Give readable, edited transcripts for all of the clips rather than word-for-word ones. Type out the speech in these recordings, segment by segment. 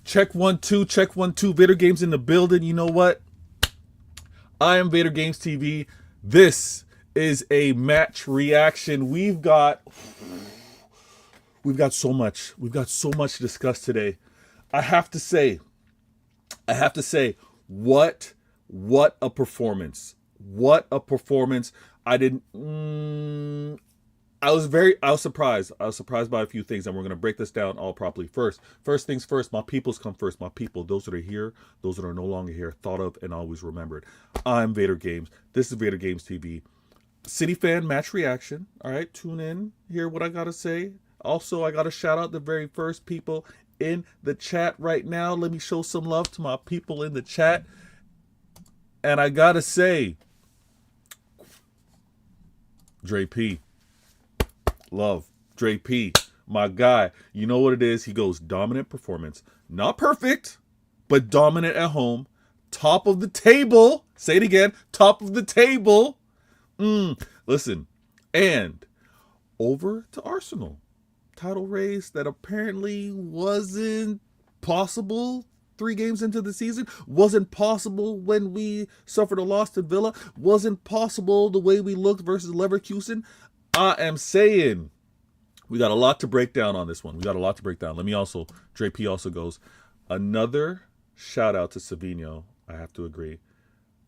Check 1 2, check 1 2. Vator Games in the building. You know what? I am Vator Games TV. This is a match reaction. We've got so much. We've got so much to discuss today. I have to say, what a performance. What a performance. I didn't I was surprised. I was surprised by a few things, and we're going to break this down all properly. First things first, my peoples come first. My people, those that are here, those that are no longer here, thought of and always remembered. I'm Vator Games. This is Vator Games TV. City fan match reaction. All right, tune in, hear what I got to say. Also, I got to shout out the very first people in the chat right now. Let me show some love to my people in the chat. And I got to say, Dre P. Love. Dre P. My guy. You know what it is? He goes dominant performance. Not perfect, but dominant at home. Top of the table. Say it again. Top of the table. Listen. And over to Arsenal. Title race that apparently wasn't possible 3 games into the season. Wasn't possible when we suffered a loss to Villa. Wasn't possible the way we looked versus Leverkusen. I am saying we got a lot to break down on this one. We got a lot to break down. Let me also, Dre P also goes, another shout out to Savinho. I have to agree.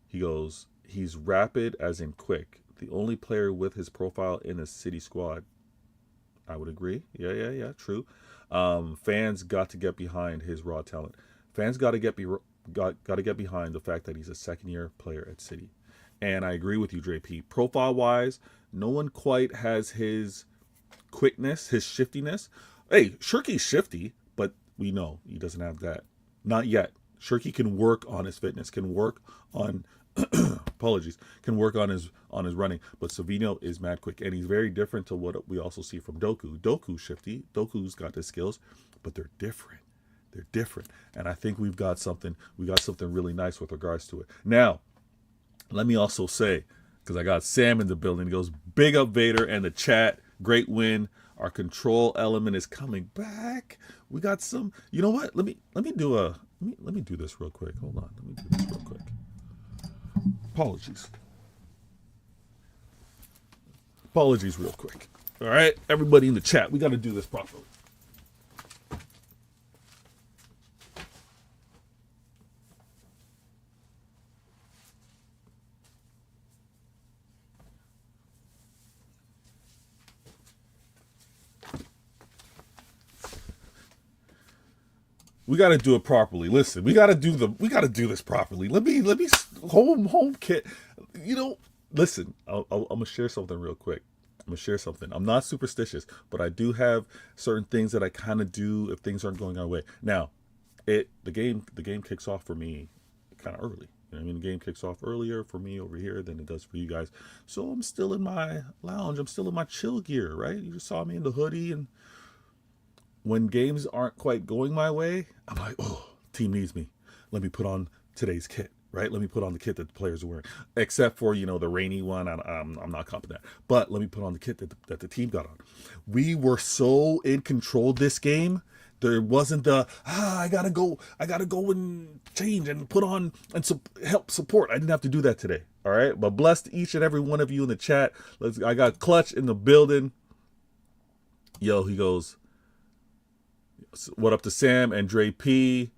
He goes, he's rapid as in quick. The only player with his profile in the City squad. I would agree. Yeah, true. Fans got to get behind his raw talent. Fans got to get behind the fact that he's a second-year player at City. And I agree with you, Dre P. Profile-wise, no one quite has his quickness, his shiftiness. Hey, Shirky's shifty, but we know he doesn't have that. Not yet. Shirky can work on his fitness, can work on can work on his running. But Savinho is mad quick, and he's very different to what we also see from Doku. Doku's shifty. Doku's got the skills, but they're different. They're different. And I think we got something really nice with regards to it. Now, let me also say, because I got Sam in the building, he goes, big up Vader and the chat. Great win. Our control element is coming back. We got some. You know what? Let me do this real quick. Hold on. Let me do this real quick. Apologies real quick. All right, everybody in the chat, we got to do this properly. We got to do it properly. Listen, we got to do this properly. Let me home kit. You know, listen, I'm gonna share something real quick. I'm not superstitious, but I do have certain things that I kind of do if things aren't going our way. Now, the game kicks off for me kind of early. You know what I mean? The game kicks off earlier for me over here than it does for you guys. So I'm still in my lounge. I'm still in my chill gear, right? You just saw me in the hoodie, and when games aren't quite going my way, I'm like, oh, team needs me. Let me put on today's kit, right? Let me put on the kit that the players are wearing. Except for, the rainy one. I'm not comping that. But let me put on the kit that the team got on. We were so in control this game. There wasn't I gotta go and change and put on and help support. I didn't have to do that today. All right. But bless each and every one of you in the chat. I got Clutch in the building. Yo, he goes, what up to Sam and Dre P?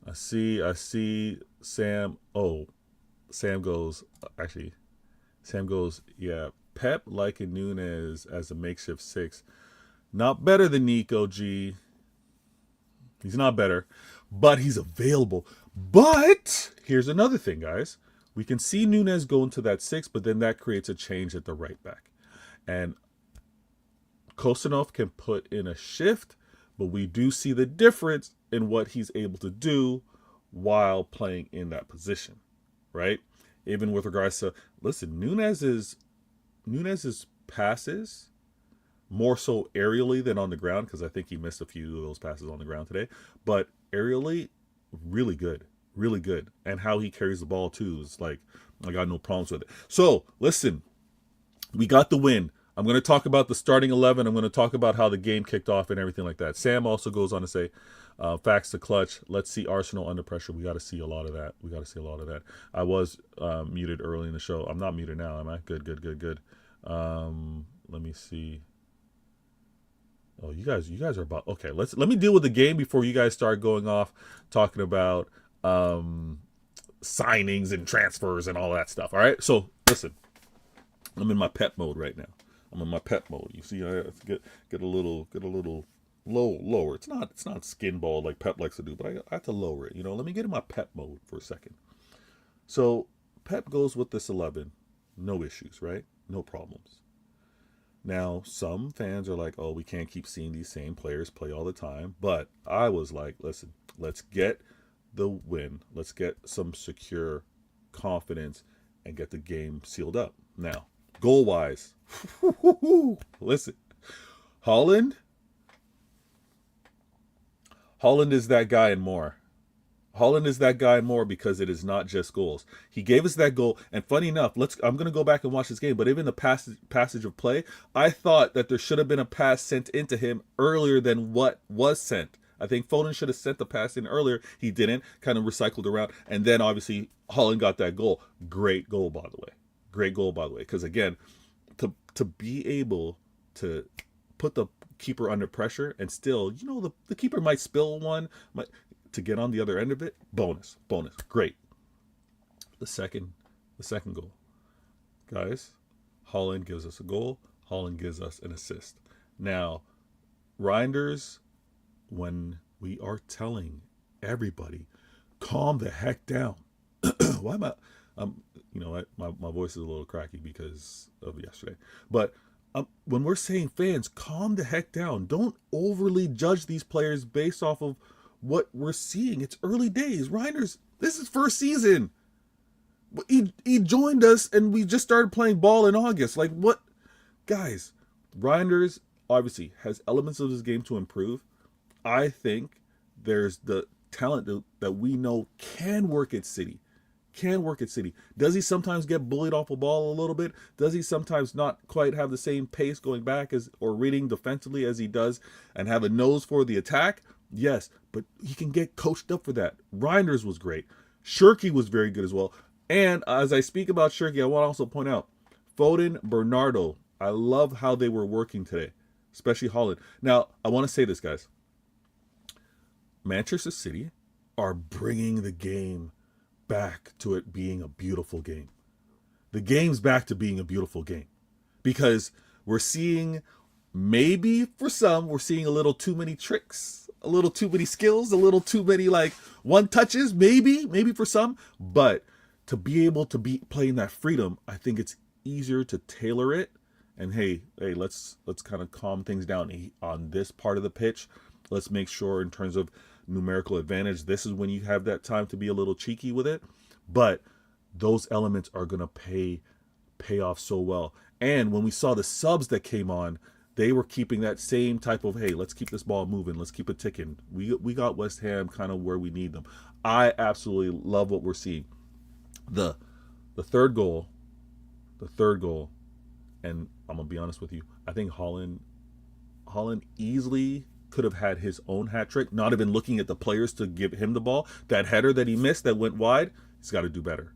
I see Sam. Oh, Sam goes, yeah, Pep liking Nunes as a makeshift 6. Not better than Nico G. He's not better, but he's available. But here's another thing, guys. We can see Nunes go into that 6, but then that creates a change at the right back. And Kostanov can put in a shift, but we do see the difference in what he's able to do while playing in that position, right? Even with regards to, listen, Nunes's passes, more so aerially than on the ground, because I think he missed a few of those passes on the ground today, but aerially, really good. And how he carries the ball too is like, I got no problems with it. So listen, we got the win. I'm going to talk about the starting 11. I'm going to talk about how the game kicked off and everything like that. Sam also goes on to say, facts to clutch. Let's see Arsenal under pressure. We got to see a lot of that. I was muted early in the show. I'm not muted now, am I? Good. Let me see. Oh, you guys are about okay. Let me deal with the game before you guys start going off talking about signings and transfers and all that stuff. All right. So listen, I'm in my pep mode right now. You see, I have to get a little lower. It's not skin ball like Pep likes to do, but I have to lower it. Let me get in my pep mode for a second. So Pep goes with this 11, no issues, right? No problems. Now, some fans are like, oh, we can't keep seeing these same players play all the time. But I was like, listen, let's get the win. Let's get some secure confidence and get the game sealed up. Now, goal-wise, listen, Holland is that guy and more. Holland is that guy and more because it is not just goals. He gave us that goal, and funny enough, I'm going to go back and watch this game, but even the passage of play, I thought that there should have been a pass sent into him earlier than what was sent. I think Foden should have sent the pass in earlier. He didn't, kind of recycled around, and then obviously Holland got that goal. Great goal, by the way. Because again, to be able to put the keeper under pressure and still, the keeper might spill one, to get on the other end of it, bonus, great. The second goal, guys, Holland gives us a goal. Holland gives us an assist. Now, Reinders, when we are telling everybody, calm the heck down. Why am I? My voice is a little cracky because of yesterday. But when we're saying fans, calm the heck down. Don't overly judge these players based off of what we're seeing. It's early days. Reinders, this is first season. He joined us and we just started playing ball in August. Like what? Guys, Reinders obviously has elements of his game to improve. I think there's the talent that we know can work at City. Does he sometimes get bullied off a ball a little bit? Does he sometimes not quite have the same pace going back or reading defensively as he does and have a nose for the attack? Yes, but he can get coached up for that. Reinders was great. Shirky was very good as well. And as I speak about Shirky, I want to also point out Foden, Bernardo. I love how they were working today, especially Holland. Now, I want to say this, guys. Manchester City are bringing the game back to it being a beautiful game. The game's back to being a beautiful game because we're seeing, maybe for some, we're seeing a little too many tricks, a little too many skills, a little too many one touches, maybe for some, but to be able to be playing that freedom, I think it's easier to tailor it. And hey, let's kind of calm things down on this part of the pitch. Let's make sure in terms of numerical advantage, this is when you have that time to be a little cheeky with it. But those elements are going to pay off so well. And when we saw the subs that came on, they were keeping that same type of, hey, let's keep this ball moving. Let's keep it ticking. We got West Ham kind of where we need them. I absolutely love what we're seeing. The third goal, and I'm going to be honest with you, I think Holland easily could have had his own hat trick, not even looking at the players to give him the ball. That header that he missed that went wide, he's got to do better.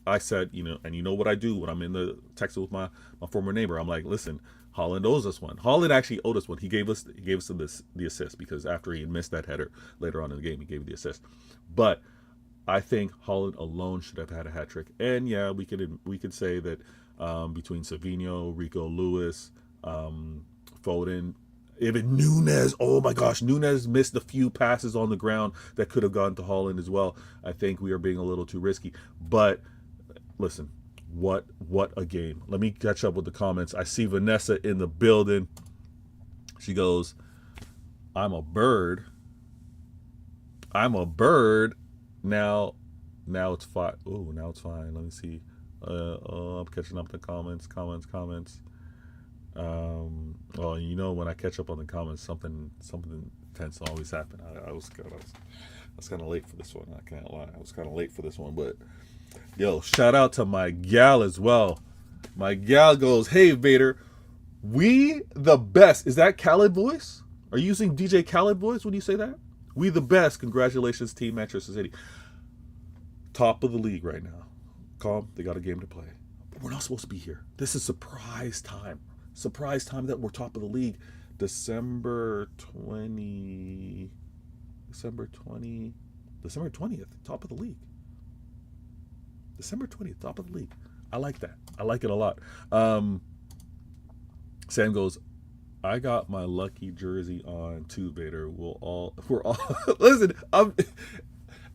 I said, and you know what I do when I'm in the text with my former neighbor. I'm like, listen, Holland owes us one. Holland actually owed us one. He gave us the assist because after he had missed that header later on in the game, he gave the assist. But I think Holland alone should have had a hat trick. And yeah, we could say that between Savinho, Rico Lewis, Foden, even Nunes, oh my gosh, Nunes missed a few passes on the ground that could have gone to Holland as well. I think we are being a little too risky. But listen, what a game. Let me catch up with the comments. I see Vanessa in the building. She goes, I'm a bird. Now it's fine. Oh, now it's fine. Let me see. I'm catching up the comments. When I catch up on the comments, something tends to always happen. I was kind of late for this one. I can't lie. I was kind of late for this one, but yo, shout out to my gal as well. My gal goes, hey, Vator, we the best. Is that Khaled voice? Are you using DJ Khaled voice when you say that? We the best. Congratulations, Team Manchester City. Top of the league right now. Calm. They got a game to play. But we're not supposed to be here. This is surprise time. Surprise time that we're top of the league. December 20th, top of the league. December 20th, top of the league. I like that. I like it a lot. Sam goes, I got my lucky jersey on too, Vader. We're all listen, am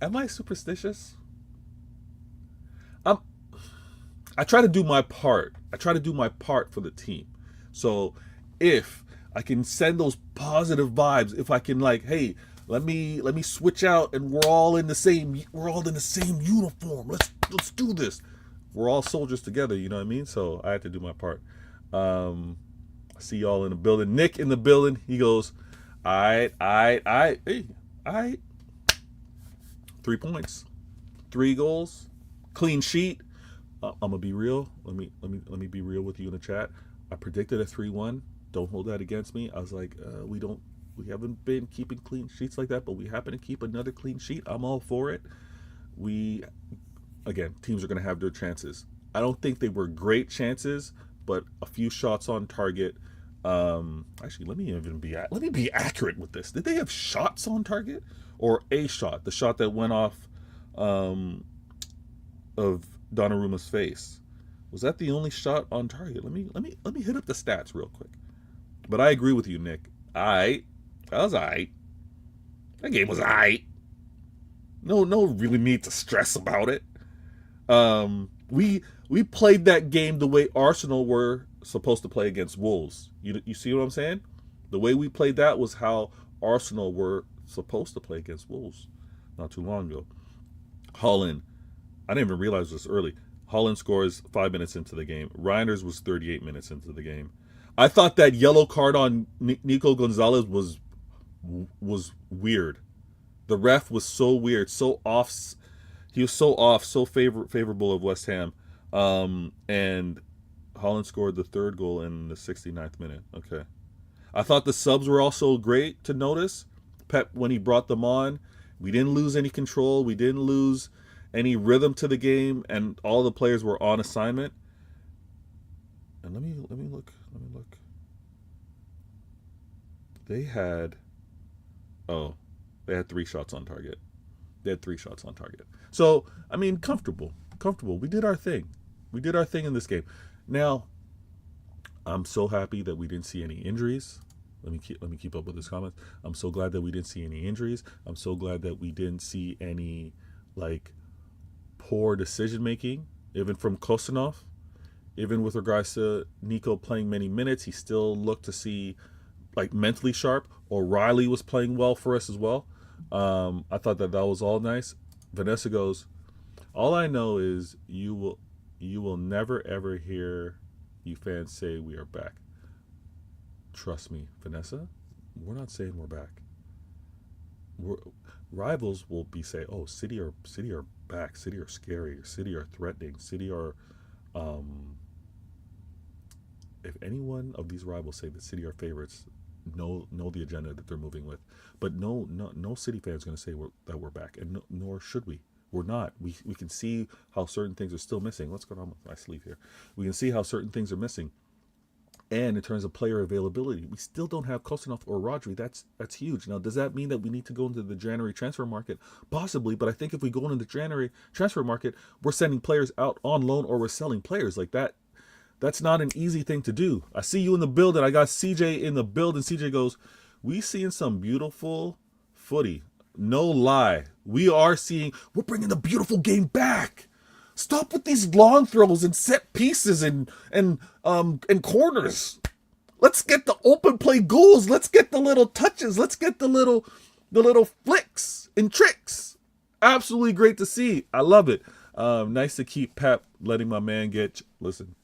I superstitious? I try to do my part. I try to do my part for the team. So if I can send those positive vibes, if I can like, hey, let me switch out and we're all in the same uniform. Let's do this. We're all soldiers together, you know what I mean? So I had to do my part. I see y'all in the building. Nick in the building. He goes, hey, 3 points, 3 goals, clean sheet. I'm gonna be real. Let me be real with you in the chat. I predicted a 3-1. Don't hold that against me. I was like, we haven't been keeping clean sheets like that, but we happen to keep another clean sheet. I'm all for it. Again, teams are gonna have their chances. I don't think they were great chances, but a few shots on target. Actually, let me be accurate with this. Did they have shots on target or a shot? The shot that went off of Donnarumma's face. Was that the only shot on target? Let me hit up the stats real quick. But I agree with you, Nick. That was aight. That game was aight. No really need to stress about it. We played that game the way Arsenal were supposed to play against Wolves. You see what I'm saying? The way we played that was how Arsenal were supposed to play against Wolves not too long ago. Holland, I didn't even realize this early. Holland scores 5 minutes into the game. Reinders was 38 minutes into the game. I thought that yellow card on Nico Gonzalez was weird. The ref was so weird, so off. He was so off, so favorable of West Ham. And Holland scored the 3rd goal in the 69th minute. Okay. I thought the subs were also great to notice. Pep, when he brought them on, we didn't lose any control. We didn't lose any rhythm to the game, and all the players were on assignment. And let me look. They had 3 shots on target. So, I mean, comfortable. We did our thing. In this game. Now, I'm so happy that we didn't see any injuries. Let me keep up with his comments. I'm so glad that we didn't see any injuries. I'm so glad that we didn't see any poor decision making, even from Kostanov. Even with regards to Nico playing many minutes, he still looked to see mentally sharp. O'Reilly was playing well for us as well. I thought that was all nice. Vanessa goes, all I know is you will never ever hear you fans say we are back. Trust me, Vanessa, we're not saying we're back. Rivals will be saying, oh, City are back, City are scary, City are threatening, City are if any one of these rivals say that City are favorites, know the agenda that they're moving with. But no City fan is going to say that we're back, and nor should we. We're not. We can see how certain things are still missing. What's going on with my sleeve here? We can see how certain things are missing. And in terms of player availability, we still don't have Kostanov or Rodri. That's huge. Now, does that mean that we need to go into the January transfer market? Possibly, but I think if we go into the January transfer market, we're sending players out on loan or we're selling players like that. That's not an easy thing to do. I see you in the building. I got CJ in the building. CJ goes, we seeing some beautiful footy. No lie. We're bringing the beautiful game back. Stop with these long throws and set pieces and corners. Let's get the open play goals. Let's get the little touches. Let's get the little flicks and tricks. Absolutely great to see. I love it. Nice to keep Pep letting my man listen.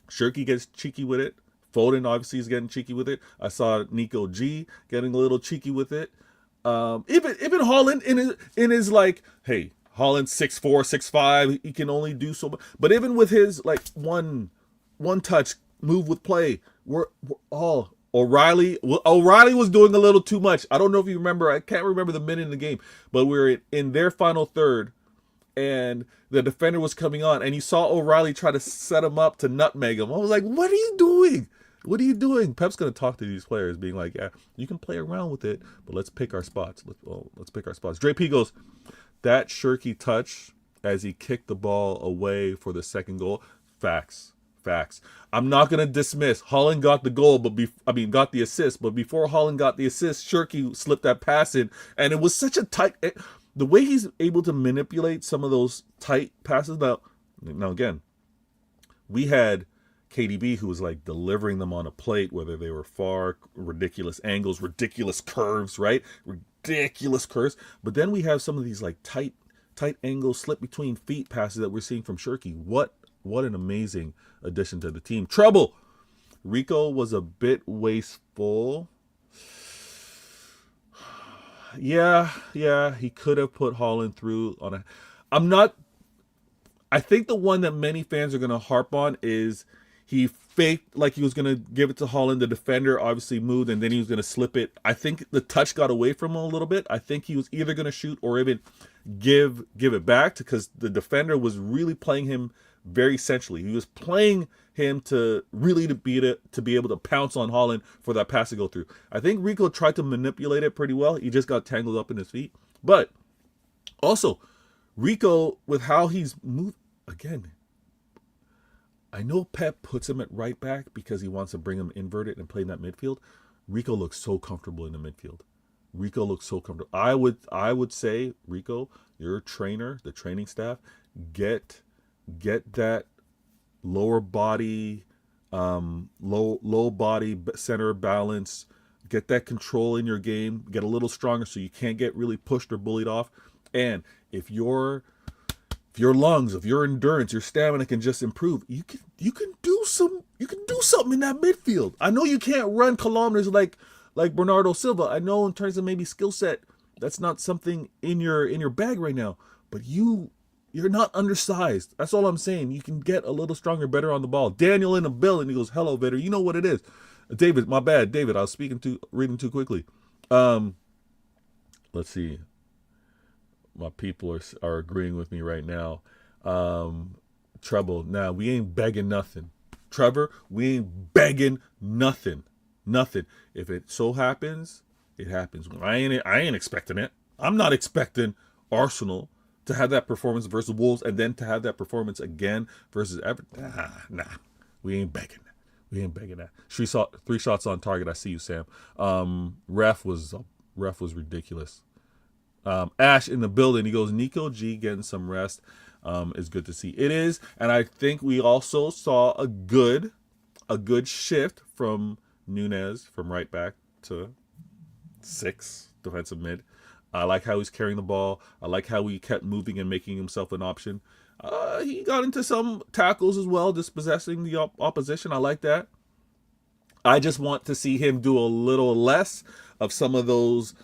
Shirky gets cheeky with it. Foden obviously is getting cheeky with it. I saw Nico G getting a little cheeky with it. Even Holland in his hey, Holland 6'4", 6'5", he can only do so much. But even with his one one touch, move with play. We're all O'Reilly. Well, O'Reilly was doing a little too much. I don't know if you remember. I can't remember the minute in the game, but we were in their final third, and the defender was coming on, and you saw O'Reilly try to set him up to nutmeg him. I was like, "What are you doing? What are you doing?" Pep's going to talk to these players, being like, "Yeah, you can play around with it, but let's pick our spots. Let's pick our spots." Dre P goes, that Shirky touch as he kicked the ball away for the second goal. Facts. I'm not gonna dismiss Holland got the goal, but got the assist. But before Holland got the assist, Shirky slipped that pass in, and it was such a tight. The way he's able to manipulate some of those tight passes. Now again, we had KDB who was like delivering them on a plate, whether they were far, ridiculous angles, ridiculous curves, right? Ridiculous curves. But then we have some of these like tight angle slip between feet passes that we're seeing from Shirky. What an amazing addition to the team. Trouble. Rico was a bit wasteful. Yeah, he could have put Holland through on a. I think the one that many fans are going to harp on is he faked like he was going to give it to Holland. The defender obviously moved, and then he was going to slip it. I think the touch got away from him a little bit. I think he was either going to shoot or even give it back, because the defender was really playing him very centrally. He was playing him to be able to pounce on Holland for that pass to go through. I think Rico tried to manipulate it pretty well. He just got tangled up in his feet. But also, Rico, with how he's moved, again, I know Pep puts him at right back because he wants to bring him inverted and play in that midfield. Rico looks so comfortable in the midfield. Rico looks so comfortable. I would say, Rico, you're a trainer, the training staff, get that lower body, low body center balance, get that control in your game, get a little stronger so you can't get really pushed or bullied off. And if your lungs, if your endurance, your stamina can just improve, you can do something in that midfield. I know you can't run kilometers like Bernardo Silva. I know in terms of maybe skill set, that's not something in your bag right now, but you're not undersized. That's all I'm saying. You can get a little stronger, better on the ball. Daniel in the building, he goes, "Hello, Vator. You know what it is." David, my bad. David, I was reading too quickly. Let's see. My people are agreeing with me right now. Trouble. Now, we ain't begging nothing. Trevor, we ain't begging nothing. Nothing. If it so happens, it happens. I ain't expecting it. I'm not expecting Arsenal to have that performance versus Wolves and then to have that performance again versus Everton. Nah. We ain't begging that. 3 shots on target. I see you, Sam. Ref was ridiculous. Ash in the building. He goes, Nico G getting some rest is good to see. It is, and I think we also saw a good shift from Nunez from right back to 6 defensive mid. I like how he's carrying the ball. I like how he kept moving and making himself an option. He got into some tackles as well, dispossessing the opposition. I like that. I just want to see him do a little less of some of those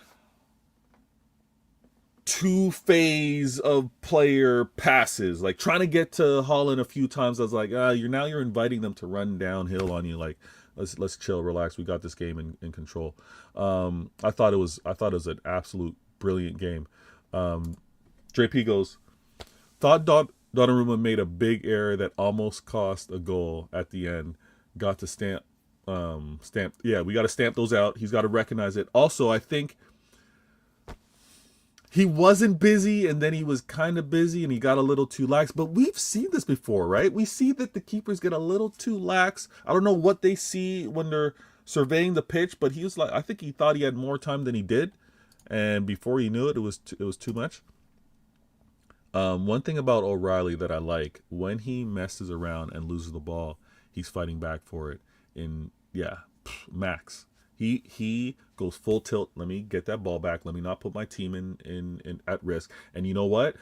two-phase of player passes, like trying to get to Holland a few times. I was like, you're inviting them to run downhill on you. Like, let's chill, relax. We got this game in control. I thought it was an absolute brilliant game. JP goes, thought Donnarumma made a big error that almost cost a goal at the end. Got to stamp. Yeah, we got to stamp those out. He's got to recognize it. Also, I think he wasn't busy, and then he was kind of busy, and he got a little too lax. But we've seen this before, right? We see that the keepers get a little too lax. I don't know what they see when they're surveying the pitch, but he was like, I think he thought he had more time than he did, and before he knew it, it was too much. One thing about O'Reilly that I like, when he messes around and loses the ball, he's fighting back for it. Max. He goes full tilt. Let me get that ball back. Let me not put my team in at risk. And you know what?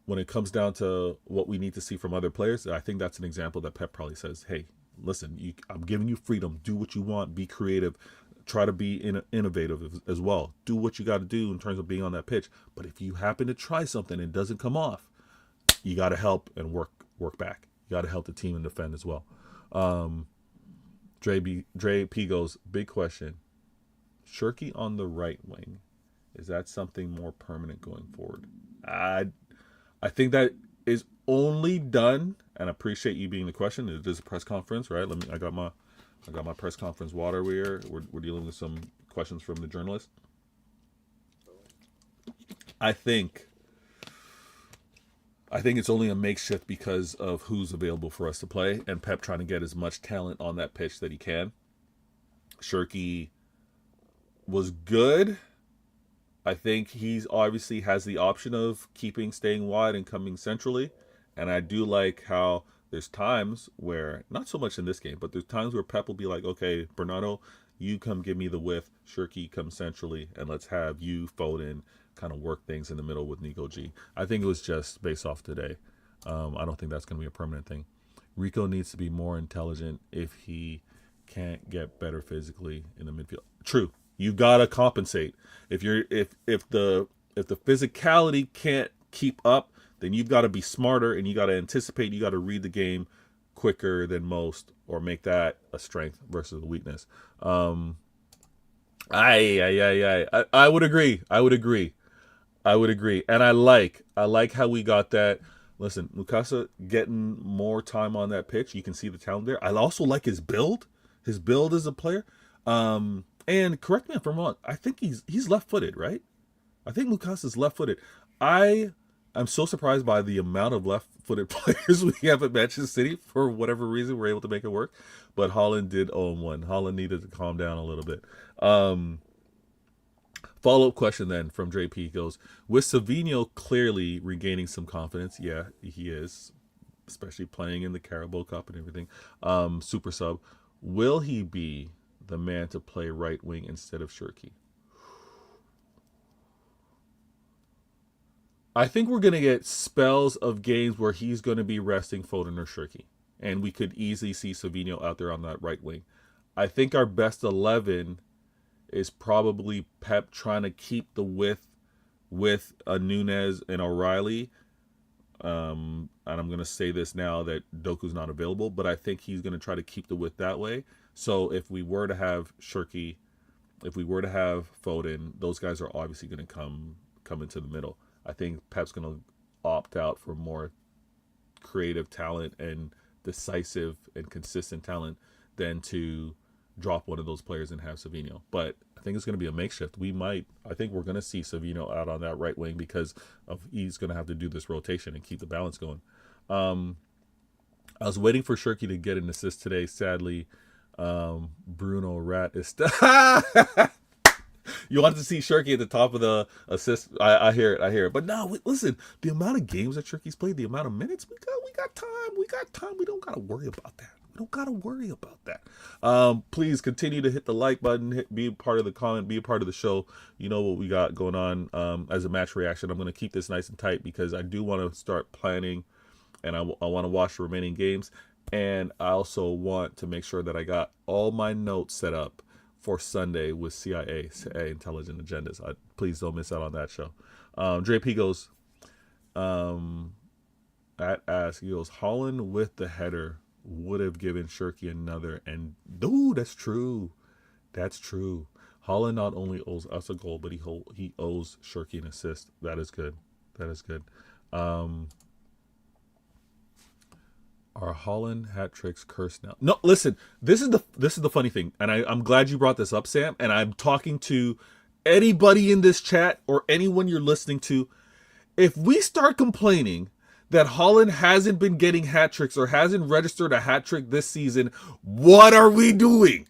When it comes down to what we need to see from other players, I think that's an example that Pep probably says, hey, listen, I'm giving you freedom. Do what you want. Be creative. Try to be innovative as well. Do what you got to do in terms of being on that pitch. But if you happen to try something and it doesn't come off, you got to help and work back. You got to help the team and defend as well. Dre P goes, big question. Shirky on the right wing. Is that something more permanent going forward? I think that is only done, and I appreciate you being the question. It is a press conference, right? I got my press conference water. We're dealing with some questions from the journalist. I think it's only a makeshift because of who's available for us to play, and Pep trying to get as much talent on that pitch that he can. Shirky was good. I think he's obviously has the option of staying wide and coming centrally. And I do like how there's times where, not so much in this game, but there's times where Pep will be like, okay, Bernardo, you come give me the width. Shirky, come centrally, and let's have you, Foden, kind of work things in the middle with Nico G. I think it was just based off today. I don't think that's going to be a permanent thing. Rico needs to be more intelligent if he can't get better physically in the midfield. True. You gotta compensate. If the physicality can't keep up, then you've got to be smarter and you got to anticipate. You got to read the game quicker than most, or make that a strength versus a weakness. I would agree. And I like how we got that. Listen, Mukasa getting more time on that pitch. You can see the talent there. I also like his build. His build as a player. And correct me if I'm wrong, I think he's left-footed, right? I think Mukasa's left-footed. I'm so surprised by the amount of left-footed players we have at Manchester City. For whatever reason, we're able to make it work. But Holland did own one. Holland needed to calm down a little bit. Follow-up question then from Dre P goes, with Savinho clearly regaining some confidence, yeah, he is, especially playing in the Carabao Cup and everything, super sub, will he be the man to play right wing instead of Shirky? I think we're going to get spells of games where he's going to be resting Foden or Shirky, and we could easily see Savinho out there on that right wing. I think our best 11 is probably Pep trying to keep the width with a Nunez and O'Reilly. And I'm going to say this now that Doku's not available, but I think he's going to try to keep the width that way. So if we were to have Shirky, if we were to have Foden, those guys are obviously going to come into the middle. I think Pep's going to opt out for more creative talent and decisive and consistent talent than to drop one of those players and have Savinho. But I think it's going to be a makeshift. I think we're going to see Savinho out on that right wing because he's going to have to do this rotation and keep the balance going. I was waiting for Shirky to get an assist today. Sadly, Bruno Rat is you wanted to see Shirky at the top of the assist. I hear it. But no, listen, the amount of games that Shirky's played, the amount of minutes we got time. We don't got to worry about that. Please continue to hit the like button, be a part of the comment, be a part of the show. You know what we got going on as a match reaction. I'm going to keep this nice and tight because I do want to start planning, and I want to watch the remaining games. And I also want to make sure that I got all my notes set up for Sunday with CIA Intelligent Agendas. Please don't miss out on that show. Dre P goes, he goes, Holland with the header would have given Shirky another. And dude, that's true. Holland not only owes us a goal, but he owes Shirky an assist. That is good. Are Holland hat tricks cursed now? No, listen. This is the funny thing, and I'm glad you brought this up, Sam. And I'm talking to anybody in this chat or anyone you're listening to. If we start complaining that Holland hasn't been getting hat tricks or hasn't registered a hat trick this season, what are we doing?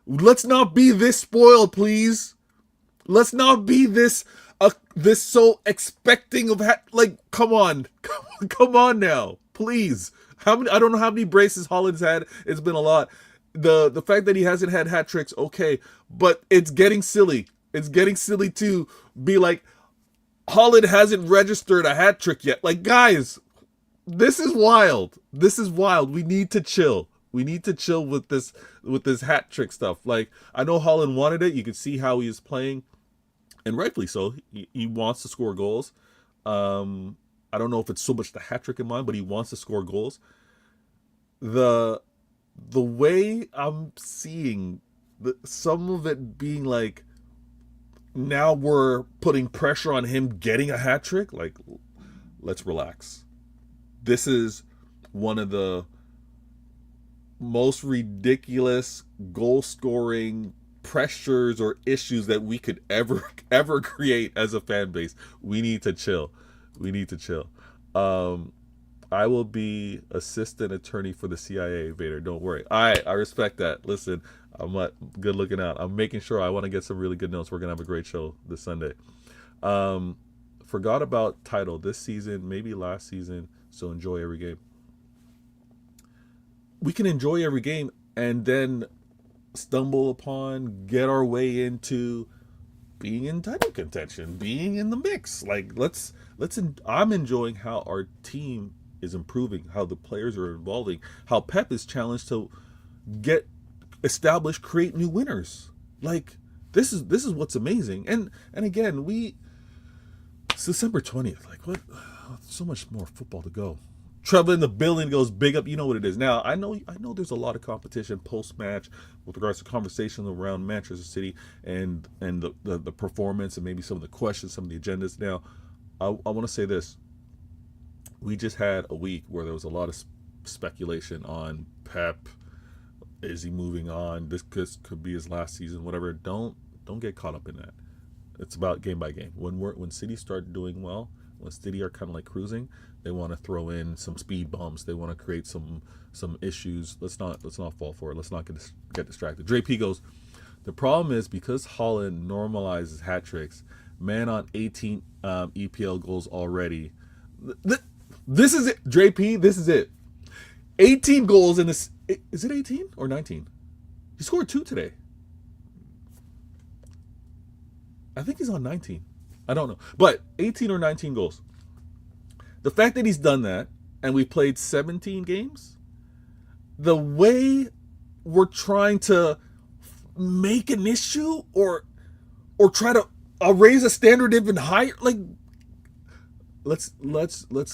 Let's not be this spoiled, please. Let's not be this so expecting of come on now, please. I don't know how many braces Holland's had. It's been a lot. The fact that he hasn't had hat tricks, okay, but it's getting silly. It's getting silly to be like, Holland hasn't registered a hat trick yet. Like, guys, this is wild. We need to chill. With this hat trick stuff. Like, I know Holland wanted it. You could see how he is playing, and rightfully so. He wants to score goals. I don't know if it's so much the hat trick in mind, but he wants to score goals. the way I'm seeing some of it being like, now we're putting pressure on him getting a hat trick. Like, let's relax. This is one of the most ridiculous goal scoring pressures or issues that we could ever create as a fan base. We need to chill. I will be assistant attorney for the CIA, Vader. Don't worry. I respect that. Listen, I'm good looking out. I'm making sure. I want to get some really good notes. We're gonna have a great show this Sunday. Forgot about title this season, maybe last season. So enjoy every game. We can enjoy every game and then stumble upon, get our way into being in title contention, being in the mix. Like I'm enjoying how our team is improving, how the players are evolving, how Pep is challenged to create new winners. Like this is what's amazing. And again, it's December 20th. Like what? So much more football to go. Trevor in the building goes big up. You know what it is. Now, I know there's a lot of competition post-match with regards to conversations around Manchester City and the performance and maybe some of the questions, some of the agendas. Now, I want to say this. We just had a week where there was a lot of speculation on Pep. Is he moving on? This could be his last season, whatever. Don't get caught up in that. It's about game by game. When City start doing well, when City are kind of like cruising, they want to throw in some speed bumps. They want to create some issues. Let's not fall for it. Let's not get distracted. Dre P goes, the problem is because Holland normalizes hat tricks, man on 18 EPL goals already. This is it, Dre P. This is it. 18 goals in this. Is it 18 or 19? He scored 2 today. I think he's on 19. I don't know. But 18 or 19 goals. The fact that he's done that, and we played 17 games, the way we're trying to make an issue or try to raise a standard even higher, like let's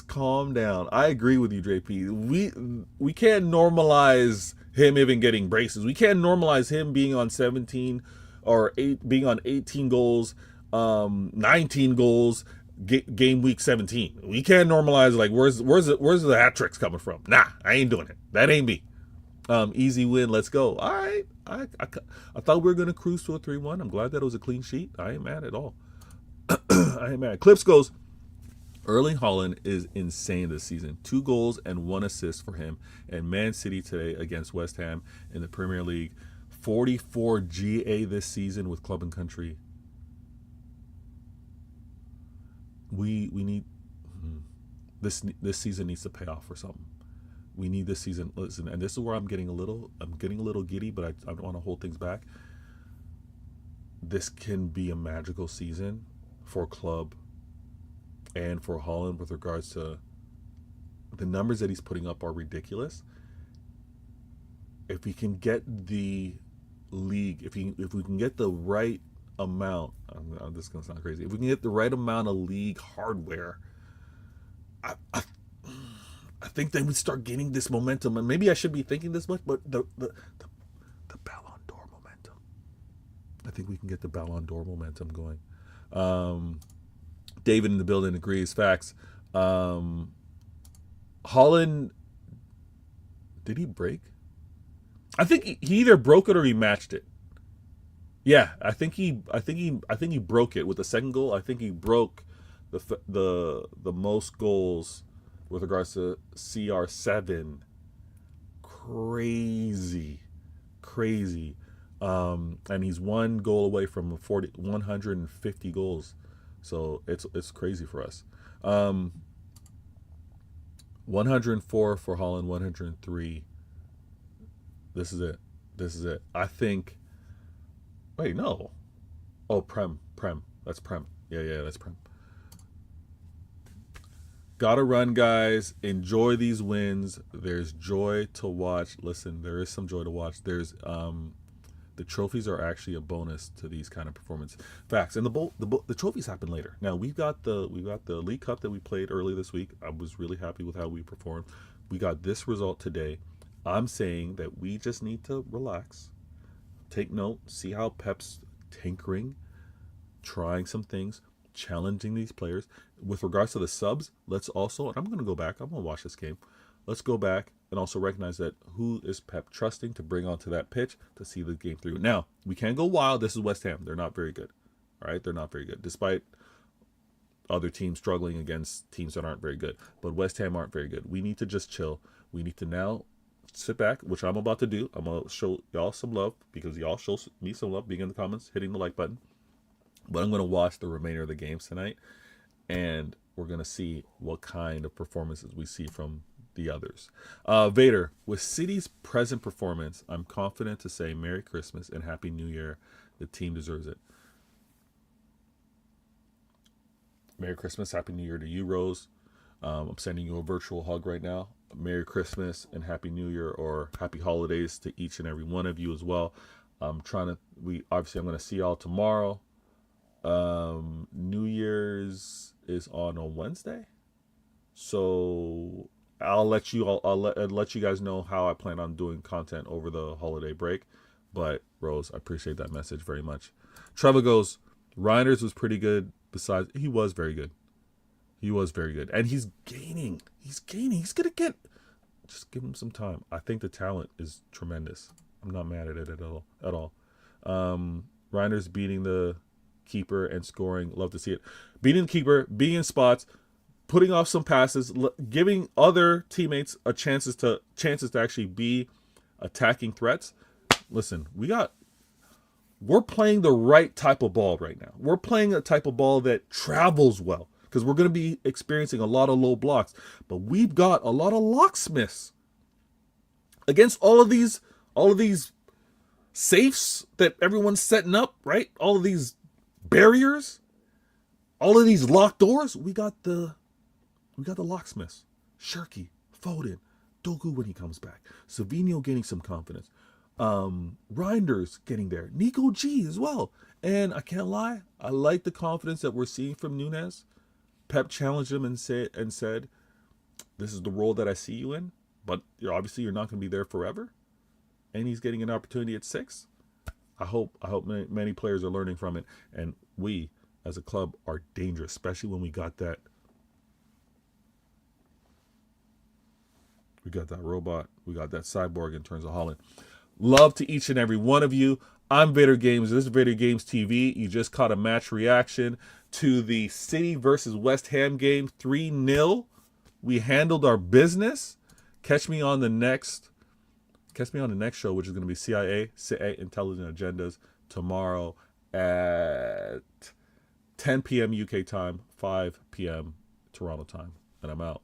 calm down. I agree with you, JP. We can't normalize him even getting braces. We can't normalize him being on 17 or being on 18 goals, 19 goals, game week 17. We can't normalize like where's the hat tricks coming from? Nah, I ain't doing it. That ain't me. Easy win. Let's go. All right. I thought we were gonna cruise to a 3-1. I'm glad that it was a clean sheet. I ain't mad at all. I ain't mad. Clips goes, Erling Haaland is insane this season. 2 goals and 1 assist for him. And Man City today against West Ham in the Premier League. 44 GA this season with Club and Country. We need this season needs to pay off for something. We need this season. Listen, and this is where I'm getting a little giddy, but I don't want to hold things back. This can be a magical season for Club and for Haaland with regards to the numbers that he's putting up are ridiculous. If we can get the league, if we can get the right amount, this is gonna sound crazy. If we can get the right amount of league hardware, I think then we start gaining this momentum. And maybe I should be thinking this much, but the Ballon d'Or momentum. I think we can get the Ballon d'Or momentum going. David in the building agrees. Facts. Haaland, did he break? I think he either broke it or he matched it. Yeah, I think he broke it with the second goal. I think he broke the most goals with regards to CR7. Crazy. And he's 1 goal away from 150 goals. So it's crazy for us. 104 for Haaland, 103. This is it. I think. Wait, no. Oh, Prem. That's Prem. Yeah, that's Prem. Gotta run, guys. Enjoy these wins. There's joy to watch. Listen, there is some joy to watch. There's the trophies are actually a bonus to these kind of performances. Facts. And the trophies happen later. Now we've got the League Cup that we played early this week. I was really happy with how we performed. We got this result today. I'm saying that we just need to relax, take note, see how Pep's tinkering, trying some things, challenging these players. With regards to the subs, let's also, and I'm going to go back, I'm going to watch this game. Let's go back and also recognize that who is Pep trusting to bring onto that pitch to see the game through. Now, we can't go wild. This is West Ham. They're not very good. All right? They're not very good, despite other teams struggling against teams that aren't very good. But West Ham aren't very good. We need to just chill. We need to now sit back, which I'm about to do. I'm going to show y'all some love because y'all show me some love being in the comments, hitting the like button. But I'm going to watch the remainder of the games tonight, and we're going to see what kind of performances we see from the others. Vator, with City's present performance, I'm confident to say Merry Christmas and Happy New Year. The team deserves it. Merry Christmas, Happy New Year to you, Rose. I'm sending you a virtual hug right now. Merry Christmas and Happy New Year or Happy Holidays to each and every one of you as well. I'm going to see y'all tomorrow. New Year's is on a Wednesday. So I'll let you guys know how I plan on doing content over the holiday break. But Rose, I appreciate that message very much. Trevor goes, Reinders was pretty good. Besides, he was very good. And he's gaining. He's going to get, just give him some time. I think the talent is tremendous. I'm not mad at it at all. Reinders beating the keeper and scoring. Love to see it. Beating the keeper, being in spots, putting off some passes, giving other teammates chances to actually be attacking threats. Listen, we're playing the right type of ball right now. We're playing a type of ball that travels well because we're going to be experiencing a lot of low blocks. But we've got a lot of locksmiths against all of these safes that everyone's setting up, right? All of these barriers, all of these locked doors. We got the locksmiths. Shirky, Foden, Dogu when he comes back. Savinho getting some confidence. Reinders getting there. Nico G as well. And I can't lie, I like the confidence that we're seeing from Nunes. Pep challenged him and said, this is the role that I see you in, but obviously you're not going to be there forever. And he's getting an opportunity at 6. I hope many players are learning from it. And we, as a club, are dangerous, especially when we got that robot, we got that cyborg in terms of Holland. Love to each and every one of you. I'm Vator Games. This is Vator Games TV. You just caught a match reaction to the City versus West Ham game, 3-0. We handled our business. Catch me on the next show, which is going to be CIA Intelligent Agendas, tomorrow at 10 p.m. UK time, 5 p.m. Toronto time. And I'm out.